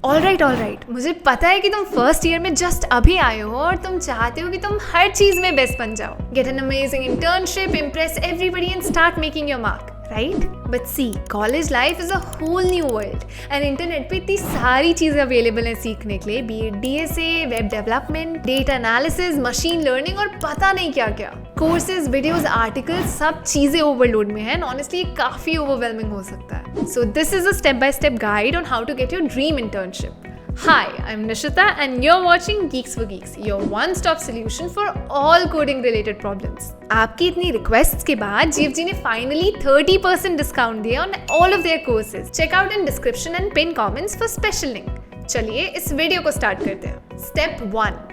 Alright, मुझे पता है कि तुम फर्स्ट ईयर में जस्ट अभी आए हो और तुम चाहते हो कि तुम हर चीज में बेस्ट बन जाओ, get an amazing internship, impress everybody and start making your mark, right? But see, college life is a whole new world and internet पे इतनी सारी चीजें अवेलेबल हैं सीखने के लिए, be it DSA, web development, data analysis, machine learning और पता नहीं क्या क्या कोर्सेज, वीडियोज, आर्टिकल्स, सब चीजें ओवरलोड में हैं। ऑनेस्टली ये काफी ओवरवेलमिंग हो सकता है। So this is a step by step guide on how to get your dream internship. Hi, I'm Nishita and you're watching Geeks for Geeks, your one-stop solution for all coding related problems. आपकी इतनी requests के बाद GFG ने finally 30% discount दिया on all of their courses. Check out in description and pin comments for special link. चलिए इस video को start करते हैं. Step 1,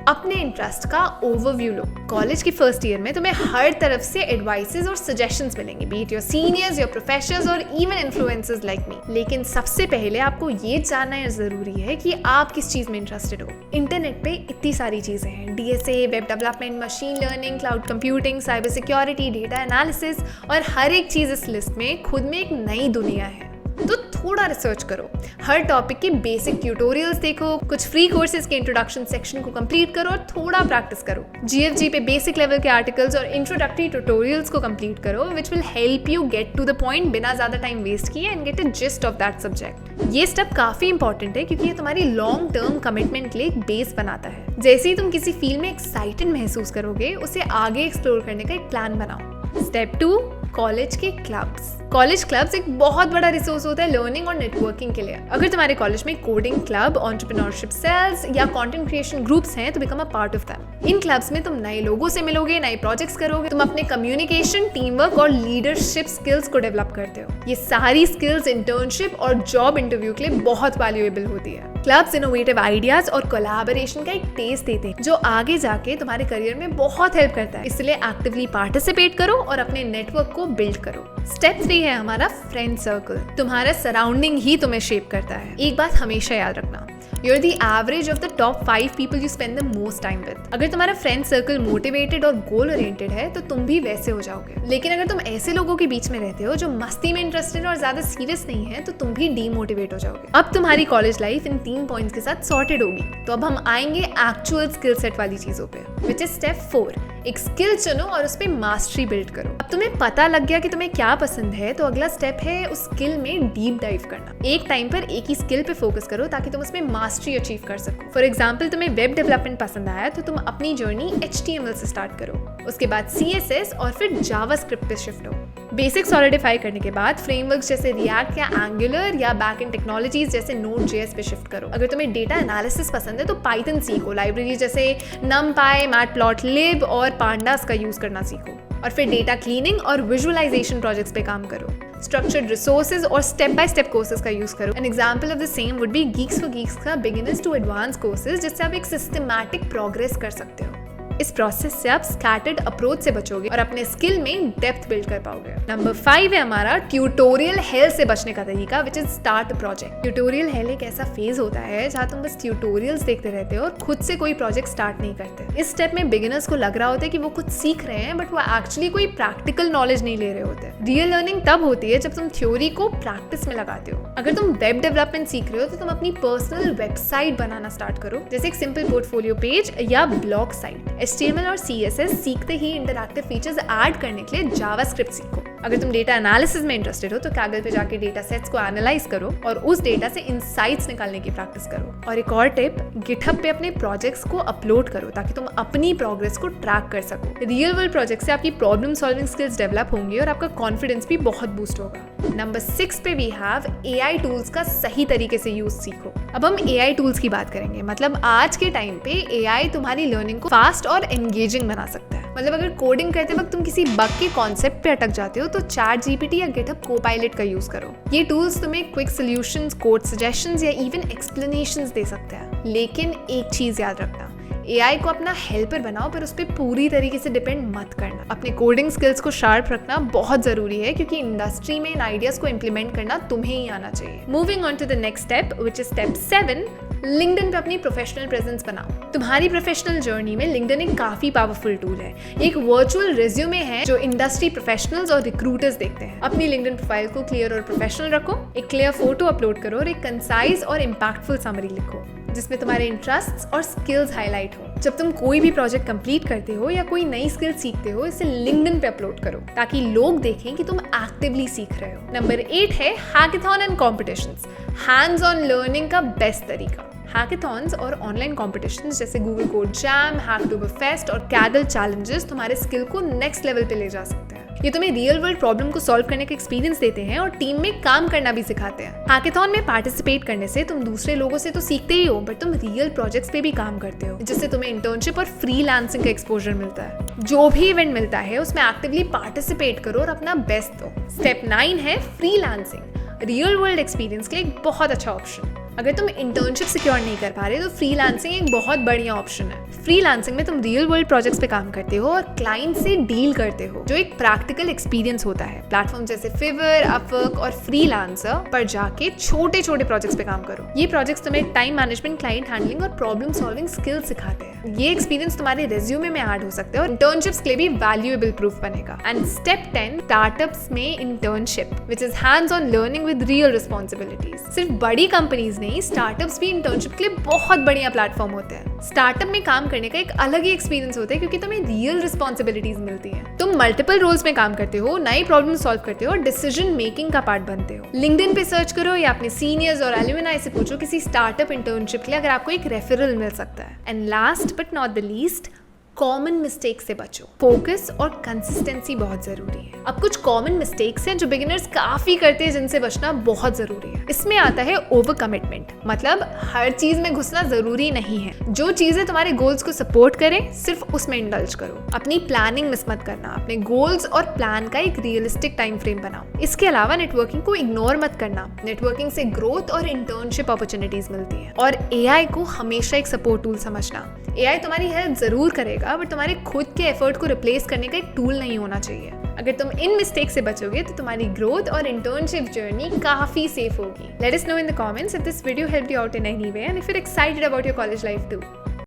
अपने इंटरेस्ट का ओवरव्यू लो. कॉलेज की फर्स्ट ईयर में तुम्हें हर तरफ से एडवाइसेस और सजेशंस मिलेंगे, B it your seniors, your professors और इवन इन्फ्लुएंसर्स लाइक मी. लेकिन सबसे पहले आपको ये जानना जरूरी है कि आप किस चीज में इंटरेस्टेड हो. इंटरनेट पे इतनी सारी चीजें हैं, DSA, web development, machine learning, cloud computing, cyber security, data analysis, और हर एक चीज इस लिस्ट में खुद में एक नई दुनिया है. तो थोड़ा रिसर्च करो, हर टॉपिक के बेसिक ट्यूटोरियल्स देखो, कुछ फ्री कोर्सेज के इंट्रोडक्शन सेक्शन को कंप्लीट करो और थोड़ा प्रैक्टिस करो. GFG पे बेसिक लेवल के आर्टिकल्स और इंट्रोडक्टरी ट्यूटोरियल्स को कंप्लीट करो, which will help you get to the point बिना ज्यादा टाइम वेस्ट किए and get a gist of that subject. ये स्टेप काफी इंपॉर्टेंट है क्योंकि ये तुम्हारी लॉन्ग टर्म कमिटमेंट के लिए एक बेस बनाता है. जैसे ही तुम किसी फील्ड में एक्साइटेड महसूस करोगे, उसे आगे एक्सप्लोर करने का एक प्लान बनाओ. स्टेप 2, कॉलेज के क्लब्स. कॉलेज क्लब्स एक बहुत बड़ा रिसोर्स होता है लर्निंग और नेटवर्किंग के लिए. अगर तुम्हारे कॉलेज में कोडिंग क्लब, एंटरप्रेन्योरशिप सेल्स या कंटेंट क्रिएशन ग्रुप्स हैं तो become a part of them. In clubs में तुम नए लोगों से मिलोगे, नए प्रोजेक्ट्स करोगे, तुम अपने कम्युनिकेशन, टीम वर्क और लीडरशिप स्किल्स को डेवलप करते हो. ये सारी स्किल्स इंटर्नशिप और जॉब इंटरव्यू के लिए बहुत वैल्यूएबल होती है. क्लब्स इनोवेटिव आइडियाज और कोलैबोरेशन का एक टेस्ट देते हैं जो आगे जाके तुम्हारे करियर में बहुत हेल्प करता है. इसलिए एक्टिवली पार्टिसिपेट करो और अपने नेटवर्क को बिल्ड करो. स्टेप 3 है हमारा फ्रेंड सर्कल. तुम्हारा सराउंडिंग ही तुम्हें शेप करता है. एक बात हमेशा याद रखना, you're the average of the top 5 people you spend the most time with. अगर तुम्हारा फ्रेंड सर्कल मोटिवेटेड और गोल ओरिएंटेड है तो तुम भी वैसे हो जाओगे. लेकिन अगर तुम ऐसे लोगों के बीच में रहते हो जो मस्ती में इंटरेस्टेड और ज्यादा सीरियस नहीं है तो तुम भी डीमोटिवेट हो जाओगे. अब तुम्हारी कॉलेज लाइफ इन 3 पॉइंट्स के साथ सॉर्टेड होगी. तो अब हम आएंगे एक्चुअल स्किल सेट वाली चीजों पे, विच इज स्टेप 4. एक स्किल चुनो और उस पर मास्टरी बिल्ड करो. अब तुम्हें पता लग गया कि तुम्हें क्या पसंद है तो अगला स्टेप है उस स्किल में डीप डाइव करना. एक टाइम पर एक ही स्किल पे फोकस करो ताकि तुम उसमें मास्टरी अचीव कर सको. फॉर एग्जाम्पल, तुम्हें वेब डेवलपमेंट पसंद आया तो तुम अपनी जर्नी HTML से स्टार्ट करो, उसके बाद CSS और फिर जावास्क्रिप्ट पे शिफ्ट हो. बेसिक सॉलिडिफाई करने के बाद फ्रेमवर्क्स जैसे रिएक्ट या एंगुलर या बैकएंड टेक्नोलॉजीज जैसे Node.js पे शिफ्ट करो. अगर तुम्हें डेटा एनालिसिस पसंद है तो पाइथन सीखो, लाइब्रेरी जैसे NumPy, Matplotlib और पांडास का यूज करना सीखो. और फिर डेटा क्लीनिंग और विजुअलाइजेशन प्रोजेक्ट्स पे काम करो. स्ट्रक्चर्ड रिसोर्सेज और स्टेप बाय स्टेप कोर्सेज का यूज करो. An example of the same would be Geeks for Geeks का बिगिनर्स टू एडवांस कोर्सेज, जिससे आप एक सिस्टमैटिक प्रोग्रेस कर सकते हो. इस प्रोसेस से आप स्कैटर्ड अप्रोच से बचोगे और अपने स्किल में डेप्थ बिल्ड कर पाओगे. नंबर 5 है हमारा ट्यूटोरियल हेल से बचने का तरीका, which is start project. Tutorial hello एक ऐसा फेज होता है जहाँ तुम बस ट्यूटोरियल्स देखते रहते हो और खुद से कोई प्रोजेक्ट स्टार्ट नहीं करते. इस स्टेप में बिगिनर्स को लग रहा होता है कि वो कुछ सीख रहे हैं, बट वो एक्चुअली कोई प्रैक्टिकल नॉलेज नहीं ले रहे होते. रियल लर्निंग तब होती है जब तुम थ्योरी को प्रैक्टिस में लगाते हो. अगर तुम वेब डेवलपमेंट सीख रहे हो तो तुम अपनी पर्सनल वेबसाइट बनाना स्टार्ट करो, जैसे एक सिंपल पोर्टफोलियो पेज या ब्लॉग साइट. HTML और CSS सीखते ही इंटरैक्टिव फीचर्स ऐड करने के लिए जावास्क्रिप्ट सीखो. अगर तुम डेटा एनालिसिस में इंटरेस्टेड हो तो Kaggle पे जाके डेटा सेट्स को एनालाइज करो और उस डेटा से इनसाइट्स निकालने की प्रैक्टिस करो. और एक और टिप, GitHub पे अपने प्रोजेक्ट्स को अपलोड करो ताकि तुम अपनी प्रोग्रेस को ट्रैक कर सको. रियल वर्ल्ड प्रोजेक्ट से आपकी प्रॉब्लम सॉल्विंग स्किल्स डेवलप होंगी और आपका कॉन्फिडेंस भी बहुत बूस्ट होगा. नंबर 6 पे वी हैव AI टूल्स का सही तरीके से यूज सीखो. अब हम AI टूल्स की बात करेंगे. मतलब आज के टाइम पे AI तुम्हारी लर्निंग को फास्ट और एंगेजिंग बना सकता है. मतलब अगर कोडिंग करते वक्त तुम किसी बग के कॉन्सेप्ट पे अटक जाते हो तो ChatGPT या GitHub Copilot का यूज करो. ये टूल्स तुम्हें क्विक सॉल्यूशंस, कोड सजेशंस या इवन एक्सप्लेनेशंस दे सकते हैं. लेकिन एक चीज याद रखना, AI को अपना हेल्पर बनाओ पर उस पर पूरी तरीके से डिपेंड मत करना. अपने कोडिंग स्किल्स को शार्प रखना बहुत जरूरी है क्योंकि इंडस्ट्री में इन आइडियाज को इम्प्लीमेंट करना तुम्हें ही आना चाहिए. Moving on to the next step, which is step 7, LinkedIn पे अपनी प्रोफेशनल प्रेजेंस बनाओ। तुम्हारी प्रोफेशनल जर्नी में लिंक्डइन एक काफी पावरफुल टूल है। ये एक वर्चुअल रिज्यूमे है जो इंडस्ट्री प्रोफेशनल्स और रिक्रूटर्स देखते हैं। अपनी लिंक्डइन प्रोफाइल को क्लियर और प्रोफेशनल रखो, एक क्लियर फोटो अपलोड करो और एक कंसाइज और इम्पैक्टफुल समरी लिखो जिसमें तुम्हारे इंटरेस्ट्स और स्किल्स हाईलाइट हो। जब तुम कोई भी प्रोजेक्ट कंप्लीट करते हो या कोई नई स्किल सीखते हो, इसे लिंक्डइन पे अपलोड करो ताकि लोग देखें कि तुम एक्टिवली सीख रहे हो। नंबर 8 है hackathon and competitions. Hands on learning का बेस्ट तरीका। हैकाथॉन्स और ऑनलाइन कॉम्पिटिशन्स जैसे गूगल कोड जैम, हैकटोबरफेस्ट और कैगल चैलेंजेस तुम्हारे स्किल को नेक्स्ट लेवल पे ले जा सकते हैं। ये तुम्हें रियल वर्ल्ड प्रॉब्लम को सॉल्व करने का एक्सपीरियंस देते हैं और टीम में काम करना भी सिखाते हैं। हैकाथॉन में पार्टिसिपेट करने से तुम दूसरे लोगों से तो सीखते ही हो, बट तुम रियल प्रोजेक्ट्स पे भी काम करते हो, जिससे तुम्हें इंटर्नशिप और फ्रीलांसिंग का एक्सपोजर मिलता है। जो भी इवेंट मिलता है उसमें एक्टिवली पार्टिसिपेट करो और अपना बेस्ट दो। स्टेप 9 है फ्रीलांसिंग। रियल वर्ल्ड एक्सपीरियंस के लिए एक बहुत अच्छा ऑप्शन। अगर तुम इंटर्नशिप सिक्योर नहीं कर पा रहे तो फ्रीलांसिंग एक बहुत बढ़िया ऑप्शन है। फ्रीलांसिंग में तुम रियल वर्ल्ड प्रोजेक्ट्स पे काम करते हो और क्लाइंट से डील करते हो, जो एक प्रैक्टिकल एक्सपीरियंस होता है। प्लेटफॉर्म जैसे फिवर, अपवर्क और फ्रीलांसर पर जाके छोटे छोटे प्रोजेक्ट्स पे काम करो। ये प्रोजेक्ट्स तुम्हें टाइम मैनेजमेंट, क्लाइंट हैंडलिंग और प्रॉब्लम सॉल्विंग स्किल्स सिखाते हैं। ये एक्सपीरियंस तुम्हारे रिज्यूमे में ऐड हो सकते हैं और इंटर्नशिप्स के लिए भी वैल्यूएबल प्रूफ बनेगा। एंड स्टेप 10 स्टार्टअप्स में internship, which is hands on learning with real responsibilities. सिर्फ बड़ी कंपनीज नहीं, स्टार्टअप्स भी इंटर्नशिप के लिए बहुत बढ़िया प्लेटफॉर्म होते हैं। स्टार्टअप में काम करने का एक अलग ही एक्सपीरियंस होता है क्योंकि तुम्हें रियल रिस्पॉन्सिबिलिटीज मिलती हैं। तुम मल्टीपल रोल्स में काम करते हो, नई प्रॉब्लम सॉल्व करते हो और डिसीजन मेकिंग का पार्ट बनते हो। लिंक्डइन पे सर्च करो या अपने सीनियर्स और एलुमनाई से पूछो किसी स्टार्टअप इंटर्नशिप के लिए, अगर आपको एक रेफरल मिल सकता है। And last but not the least, common mistake से बचो। फोकस और कंसिस्टेंसी बहुत जरूरी है। अब कुछ कॉमन मिस्टेक्स हैं जो बिगिनर्स काफी करते हैं, जिनसे बचना बहुत जरूरी है। इसमें आता है ओवर कमिटमेंट, मतलब हर चीज में घुसना जरूरी नहीं है। जो चीजें तुम्हारे गोल्स को सपोर्ट करें सिर्फ उसमें इंडल्ज करो। अपनी प्लानिंग मिस मत करना। अपने गोल्स और प्लान का एक रियलिस्टिक टाइम फ्रेम बनाओ। इसके अलावा नेटवर्किंग को इग्नोर मत करना। नेटवर्किंग से ग्रोथ और इंटर्नशिप अपॉर्चुनिटीज मिलती है। और एआई को हमेशा एक सपोर्ट टूल समझना। एआई तुम्हारी हेल्प जरूर करेगा, बट तुम्हारे खुद के एफर्ट को रिप्लेस करने का एक टूल नहीं होना चाहिए। अगर तुम इन मिस्टेक से बचोगे तो तुम्हारी ग्रोथ और इंटर्नशिप जर्नी काफी सेफ होगी। Let us know in the comments if this video helped you out in any way and if you are excited about your college life to.